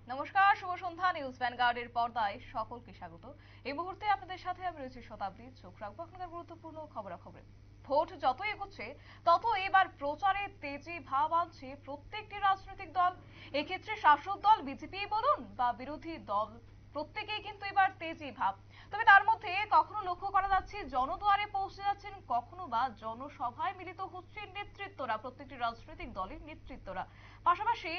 নমস্কার, শুভ সন্ধ্যা। নিউজ ভ্যানগার্ডের পর্দায় সকলকে স্বাগত। এই মুহূর্তে আপনাদের সাথে আমি রয়েছি শতাব্দী। চোখ রাখবো এখনকার গুরুত্বপূর্ণ খবরাখবরে। ভোট যত এগোচ্ছে তত এবার প্রচারে তেজি ভাব আনছে প্রত্যেকটি রাজনৈতিক দল। এক্ষেত্রে শাসক দল বিজেপি বলুন বা বিরোধী দল, প্রত্যেকেই কিন্তু এবার তেজি ভাব। তবে তার মধ্যে কখনো লক্ষ্য করা যাচ্ছে জনদুয়ারে পৌঁছে যাচ্ছেন, কখনো বা জনসভায় মিলিত হচ্ছেন নেতৃত্বরা, প্রত্যেকটি রাজনৈতিক দলের নেতৃত্বরা। পাশাপাশি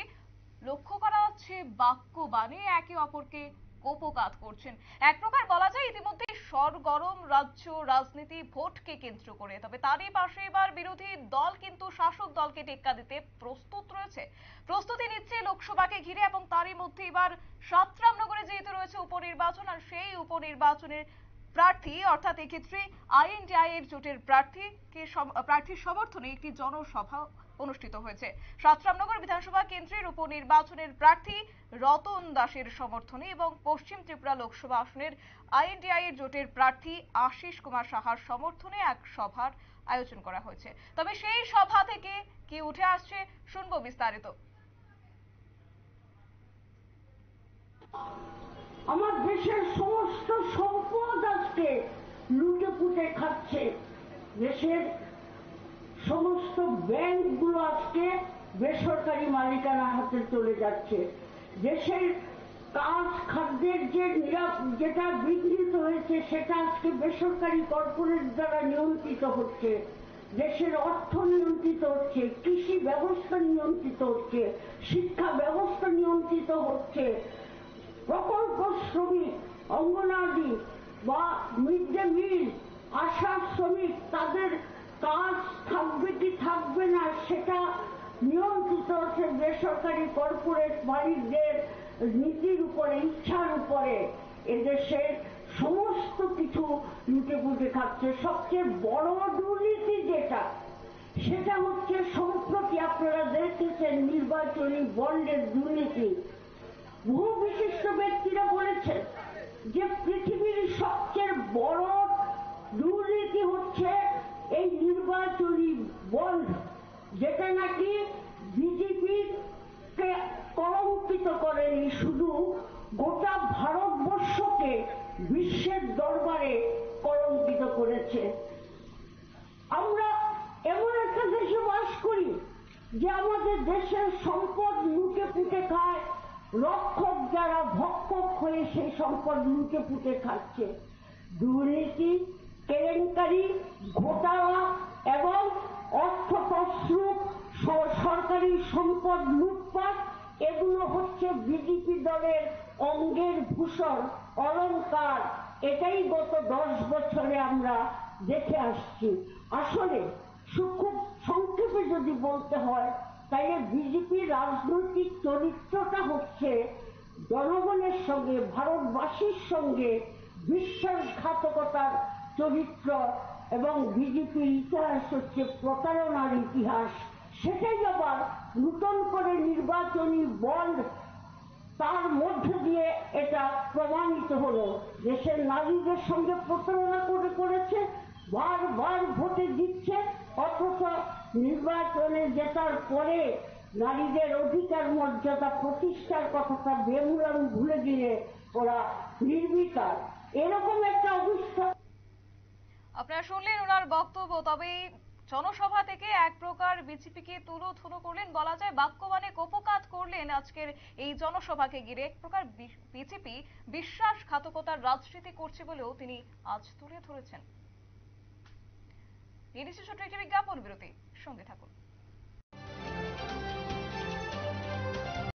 লক্ষ্য করা যাচ্ছে বাক্য বাণে একে অপরকে কোপকাত করছেন। এক প্রকার বলা যায় ইতিমধ্যে সরগরম রাজ্য রাজনীতি ভোটকে কেন্দ্র করে। তবে তারই পাশে এবার বিরোধী দল কিন্তু শাসক দলকে টেক্কা দিতে প্রস্তুত রয়েছে, প্রস্তুতি নিচ্ছে লোকসভাকে ঘিরে। এবং তারই মধ্যে এবার সাতরামনগরে যেহেতু রয়েছে উপনির্বাচন, আর সেই উপনির্বাচনের প্রার্থী অর্থাৎ এক্ষেত্রে আইএনডিআই এর জোটের প্রার্থীর সমর্থনে একটি জনসভা অনুষ্ঠিত হয়েছে। সাতরামনগর বিধানসভা কেন্দ্রের উপনির্বাচনের প্রার্থী রতন দাসের সমর্থনে এবং পশ্চিম ত্রিপুরা লোকসভা আসনের আইএনডিআই এর জোটের প্রার্থী আশিস কুমার সাহার সমর্থনে এক সভার আয়োজন করা হয়েছে। তবে সেই সভা থেকে কি উঠে আসছে শুনবো বিস্তারিত। আমার দেশের সমস্ত সম্পদ আজকে লুটে পুটে খাচ্ছে। দেশের সমস্ত ব্যাংকগুলো আজকে বেসরকারি মালিকানা হাতে চলে যাচ্ছে। দেশের কাঁচ খাদ্যের যেটা বিকৃত হয়েছে সেটা আজকে বেসরকারি কর্পোরেট দ্বারা নিয়ন্ত্রিত হচ্ছে। দেশের অর্থ নিয়ন্ত্রিত হচ্ছে, কৃষি ব্যবস্থা নিয়ন্ত্রিত হচ্ছে, শিক্ষা ব্যবস্থা নিয়ন্ত্রিত হচ্ছে। প্রকল্প শ্রমিক, অঙ্গনাদি বা মিড ডে মিল, আশা শ্রমিক, তাদের কাজ থাকবে কি থাকবে না সেটা নিয়ন্ত্রিত হচ্ছে বেসরকারি কর্পোরেট মালিকদের নীতির উপরে, ইচ্ছার উপরে। এদেশের সমস্ত কিছু লুটে পুটে খাচ্ছে। সবচেয়ে বড় দুর্নীতি যেটা, সেটা হচ্ছে সম্প্রতি আপনারা দেখতেছেন নির্বাচনী বন্ডের দুর্নীতি। বহু বিশিষ্ট ব্যক্তিরা বলেছেন যে পৃথিবীর সবচেয়ে বড় দুর্নীতি হচ্ছে এই নির্বাচনী বন্ড, যেটা নাকি বিজেপিকে কলঙ্কিত করেনি, শুধু গোটা ভারতবর্ষকে বিশ্বের দরবারে কলঙ্কিত করেছে। আমরা এমন একটা দেশে বাস করি যে আমাদের দেশের সম্পদ লুটে পুটে খায়, রক্ষক যারা ভক্ষক হয়ে সেই সম্পদ লুটে পুটে খাচ্ছে। দুর্নীতি, কেলেঙ্কারি, ঘোটালা এবং অর্থ তছরূপ, সরকারি সম্পদ লুটপাট, এগুলো হচ্ছে বিজেপি দলের অঙ্গের ভূষণ, অলংকার। এটাই গত 10 বছরে আমরা দেখে আসছি। আসলে খুব সংক্ষেপে যদি বলতে হয়, তাইলে বিজেপির রাজনৈতিক চরিত্রটা হচ্ছে জনগণের সঙ্গে, ভারতবাসীর সঙ্গে বিশ্বাসঘাতকতার চরিত্র। এবং বিজেপির ইতিহাস হচ্ছে প্রতারণার ইতিহাস। সেটাই আবার নতুন করে নির্বাচনী বন্ড, তার মধ্য দিয়ে এটা প্রমাণিত হলো। দেশের নারীদের সঙ্গে প্রতারণা করেছে, বারবার ভোটে জিতছে, অথচ নির্বাচনে জেতার পরে নারীদের অধিকার মর্যাদা প্রতিষ্ঠার কথাটা বেমুরাম ভুলে গিয়ে ওরা নির্বিকার। এরকম একটা অবস্থা। আপনারা শুনলেন ওনার বক্তব্য। তবে জনসভা থেকে এক প্রকার বিজেপিকে তুলোধুনো করলেন, বলা যায় বাক্যবাণে কোপকাত করলেন আজকের এই জনসভাকে ঘিরে। এক প্রকার বিজেপি বিশ্বাসঘাতকতার রাজনীতি করছে বলেও তিনি আজ তুলে ধরেছেন। নিয়ে নিচ্ছে ছোট্ট একটি বিজ্ঞাপন বিরতি, সঙ্গে থাকুন।